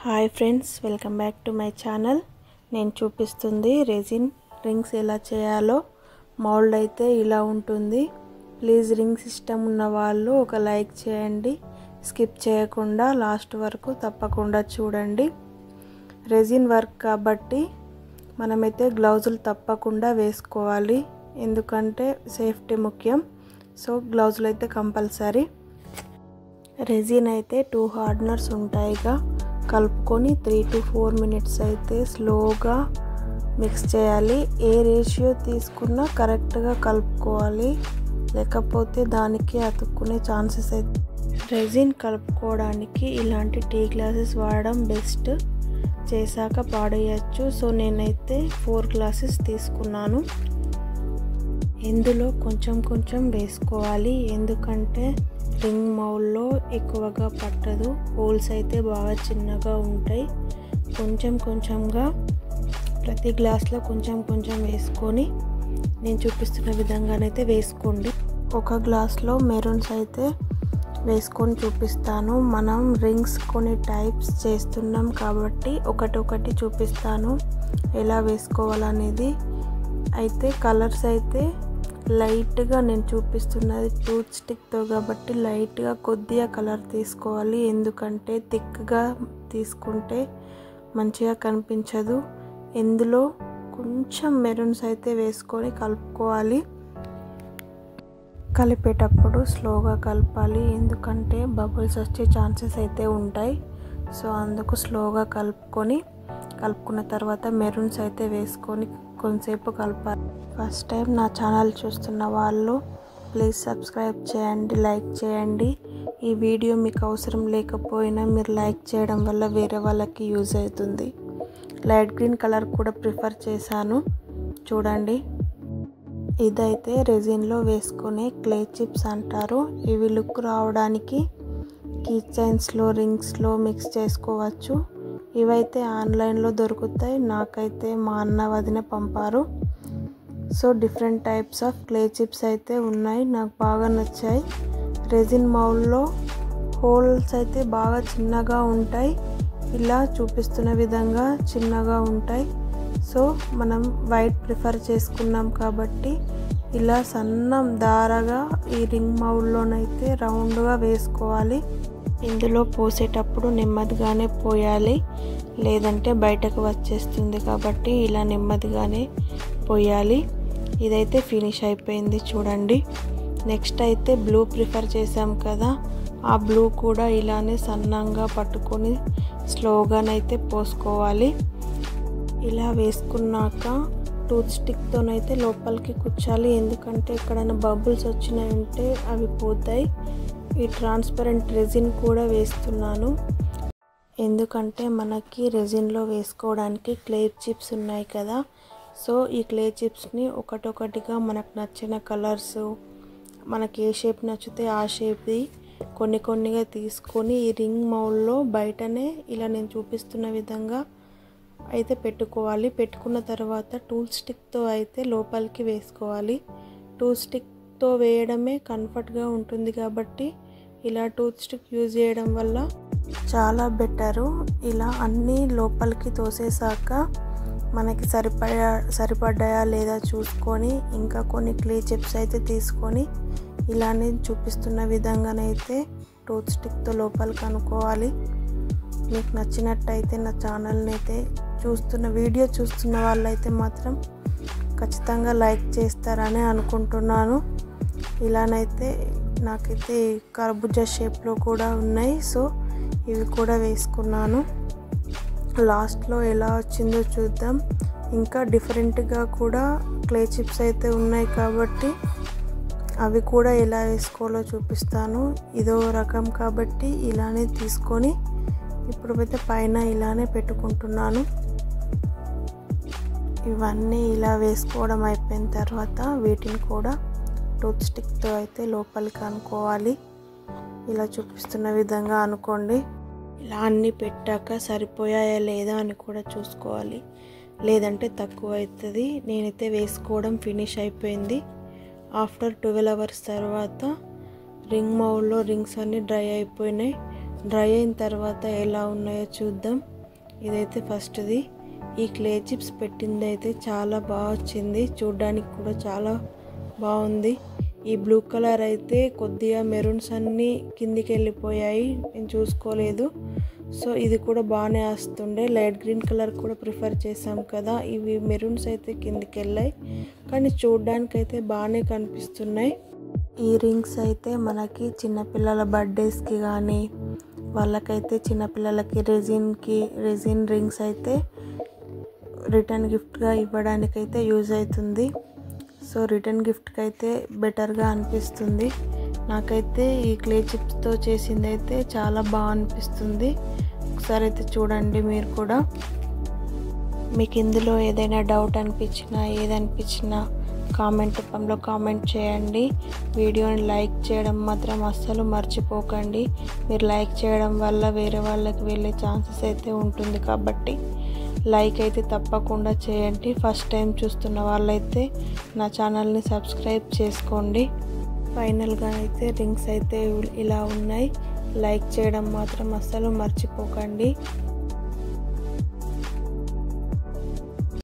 Hi friends, welcome back to my channel. నేను చూపిస్తుంది resin rings ఎలా చేయాలో. మౌల్డ్ అయితే ఇలా ఉంటుంది. ప్లీజ్ రింగ్ సిస్టమ్ ఉన్న వాళ్ళు ఒక లైక్ చేయండి. స్కిప్ చేయకుండా లాస్ట్ వరకు తప్పకుండా చూడండి. రెజిన్ వర్క్ కాబట్టి మనమైతే గ్లౌజులు తప్పకుండా వేసుకోవాలి, ఎందుకంటే సేఫ్టీ ముఖ్యం. సో గ్లౌజులు అయితే కంపల్సరీ. రెజిన్ అయితే 2 హార్డ్నర్స్ ఉంటాయిగా, కలుపుకొని 3 to 4 మినిట్స్ అయితే స్లోగా మిక్స్ చేయాలి. ఏ రేషియో తీసుకున్నా కరెక్ట్గా కలుపుకోవాలి, లేకపోతే దానికి అతుక్కునే ఛాన్సెస్ అయితే. రెజిన్ కలుపుకోవడానికి ఇలాంటి టీ గ్లాసెస్ వాడడం బెస్ట్. చేశాక పాడేయచ్చు. సో నేనైతే 4 గ్లాసెస్ తీసుకున్నాను. ఇందులో కొంచెం కొంచెం వేసుకోవాలి, ఎందుకంటే రింగ్ మౌల్లో ఎక్కువగా పట్టదు. హోల్స్ అయితే బాగా చిన్నగా ఉంటాయి. కొంచెం కొంచెంగా ప్రతి గ్లాస్లో కొంచెం కొంచెం వేసుకొని నేను చూపిస్తున్న విధంగానైతే వేసుకోండి. ఒక గ్లాస్లో మెరూన్స్ అయితే వేసుకొని చూపిస్తాను. మనం రింగ్స్ కొన్ని టైప్స్ చేస్తున్నాం కాబట్టి ఒకటి చూపిస్తాను ఎలా వేసుకోవాలనేది. అయితే కలర్స్ అయితే లైట్గా నేను చూపిస్తున్నది టూత్ స్టిక్తో కాబట్టి లైట్గా కొద్దిగా కలర్ తీసుకోవాలి, ఎందుకంటే థిక్గా తీసుకుంటే మంచిగా కనిపించదు. ఇందులో కొంచెం మెరూన్స్ అయితే వేసుకొని కలుపుకోవాలి. కలిపేటప్పుడు స్లోగా కలపాలి, ఎందుకంటే బబుల్స్ వచ్చే ఛాన్సెస్ అయితే ఉంటాయి. సో అందుకు స్లోగా కలుపుకున్న తర్వాత మెరూన్స్ అయితే వేసుకొని కొంతసేపు కలపాలి. ఫస్ట్ టైం నా ఛానల్ చూస్తున్న వాళ్ళు ప్లీజ్ సబ్స్క్రైబ్ చేయండి, లైక్ చేయండి. ఈ వీడియో మీకు అవసరం లేకపోయినా మీరు లైక్ చేయడం వల్ల వేరే వాళ్ళకి యూజ్ అవుతుంది. లైట్ గ్రీన్ కలర్ కూడా ప్రిఫర్ చేశాను, చూడండి. ఇదైతే రెజిన్లో వేసుకునే క్లే చిప్స్ అంటారు. ఇవి లుక్ రావడానికి కీ చైన్స్లో, రింగ్స్లో మిక్స్ చేసుకోవచ్చు. ఇవైతే ఆన్లైన్లో దొరుకుతాయి. నాకైతే మా అన్న వదిన పంపారు. So different types of clay chips అయితే ఉన్నాయి, నాకు బాగా నచ్చాయి. రెజిన్ మౌల్లో హోల్స్ అయితే బాగా చిన్నగా ఉంటాయి, ఇలా చూపిస్తున్న విధంగా చిన్నగా ఉంటాయి. సో మనం వైట్ ప్రిఫర్ చేసుకున్నాం కాబట్టి ఇలా సన్నం దారగా ఈ రింగ్ మౌల్లోనైతే రౌండ్గా వేసుకోవాలి. ఇందులో పోసేటప్పుడు నెమ్మదిగానే పోయాలి, లేదంటే బయటకు వచ్చేస్తుంది కాబట్టి ఇలా నెమ్మదిగానే పోయాలి. ఇదైతే ఫినిష్ అయిపోయింది, చూడండి. నెక్స్ట్ అయితే బ్లూ ప్రిఫర్ చేసాం కదా, ఆ బ్లూ కూడా ఇలానే సన్నంగా పట్టుకొని స్లోగానైతే పోసుకోవాలి. ఇలా వేసుకున్నాక టూత్ స్టిక్తోనైతే లోపలికి కుచ్చాలి, ఎందుకంటే ఎక్కడైనా బబుల్స్ వచ్చినాయంటే అవి పోతాయి. ఈ ట్రాన్స్పరెంట్ రెజిన్ కూడా వేస్తున్నాను, ఎందుకంటే మనకి రెజిన్లో వేసుకోవడానికి క్లే చిప్స్ ఉన్నాయి కదా. సో ఈ క్లే చిప్స్ని ఒకటొకటిగా మనకు నచ్చిన కలర్స్, మనకి ఏ షేప్ నచ్చితే ఆ షేప్ది కొన్నిగా తీసుకొని ఈ రింగ్ మౌల్లో బయటనే ఇలా నేను చూపిస్తున్న విధంగా అయితే పెట్టుకోవాలి. పెట్టుకున్న తర్వాత టూత్ స్టిక్తో అయితే లోపలికి వేసుకోవాలి. టూత్ స్టిక్తో వేయడమే కంఫర్ట్గా ఉంటుంది కాబట్టి ఇలా టూత్ స్టిక్ యూజ్ చేయడం వల్ల చాలా బెటరు. ఇలా అన్నీ లోపలికి తోసేసాక మనకి సరిపడ్డాయా లేదా చూసుకొని ఇంకా కొన్ని క్లే చిప్స్ అయితే తీసుకొని ఇలానే చూపిస్తున్న విధంగానైతే టూత్ స్టిక్తో లోపలికి అనుకోవాలి. మీకు నచ్చినట్టయితే నా ఛానల్ని అయితే వీడియో చూస్తున్న వాళ్ళైతే మాత్రం ఖచ్చితంగా లైక్ చేస్తారని అనుకుంటున్నాను. ఇలానైతే నాకైతే కర్బూజా షేప్లో కూడా ఉన్నాయి, సో ఇవి కూడా వేసుకున్నాను. లాస్ట్లో ఎలా వచ్చిందో చూద్దాం. ఇంకా డిఫరెంట్గా కూడా క్లే చిప్స్ అయితే ఉన్నాయి కాబట్టి అవి కూడా ఎలా వేసుకోవాలో చూపిస్తాను. ఇదో రకం కాబట్టి ఇలానే తీసుకొని ఇప్పుడు అయితే పైన ఇలానే పెట్టుకుంటున్నాను. ఇవన్నీ ఇలా వేసుకోవడం అయిపోయిన తర్వాత వీటిని కూడా టూత్ స్టిక్తో అయితే లోపలికి అనుకోవాలి. ఇలా చూపిస్తున్న విధంగా అనుకోండి. ఇలా అన్నీ పెట్టాక సరిపోయాయా లేదా అని కూడా చూసుకోవాలి, లేదంటే తక్కువ అవుతుంది. నేనైతే వేసుకోవడం ఫినిష్ అయిపోయింది. ఆఫ్టర్ 12 hours తర్వాత రింగ్ మౌల్లో రింగ్స్ అన్నీ డ్రై అయిపోయినాయి. డ్రై అయిన తర్వాత ఎలా ఉన్నాయో చూద్దాం. ఇదైతే ఫస్ట్ది. ఈ క్లే చిప్స్ పెట్టింది అయితే చాలా బాగా వచ్చింది, చూడ్డానికి కూడా చాలా బాగుంది. ఈ బ్లూ కలర్ అయితే కొద్దిగా మెరూన్స్ అన్నీ కిందికి వెళ్ళిపోయాయి, నేను చూసుకోలేదు. సో ఇది కూడా బాగానే వస్తుండే. లైట్ గ్రీన్ కలర్ కూడా ప్రిఫర్ చేసాం కదా, ఇవి మెరూన్స్ అయితే కిందికి వెళ్ళాయి, కానీ చూడ్డానికి అయితే బాగానే కనిపిస్తున్నాయి. ఈ రింగ్స్ అయితే మనకి చిన్నపిల్లల బర్త్డేస్కి కానీ, వాళ్ళకైతే చిన్నపిల్లలకి రెజిన్ రింగ్స్ అయితే రిటర్న్ గిఫ్ట్గా ఇవ్వడానికైతే యూజ్ అవుతుంది. సో రిటర్న్ గిఫ్ట్కి అయితే బెటర్గా అనిపిస్తుంది. నాకైతే ఈ క్లే చిప్స్తో చేసింది అయితే చాలా బాగా అనిపిస్తుంది. ఒకసారి అయితే చూడండి మీరు కూడా. మీకు ఇందులో ఏదైనా డౌట్ అనిపించినా ఏదనిపించినా కామెంట్ రూపంలో కామెంట్ చేయండి. వీడియోని లైక్ చేయడం మాత్రం అస్సలు మర్చిపోకండి. మీరు లైక్ చేయడం వల్ల వేరే వాళ్ళకి వెళ్ళే ఛాన్సెస్ అయితే ఉంటుంది, కాబట్టి లైక్ అయితే తప్పకుండా చేయండి. ఫస్ట్ టైం చూస్తున్న వాళ్ళైతే నా ఛానల్ని సబ్స్క్రైబ్ చేసుకోండి. ఫైనల్గా అయితే రింగ్స్ అయితే ఇలా ఉన్నాయి. లైక్ చేయడం మాత్రం అస్సలు మర్చిపోకండి.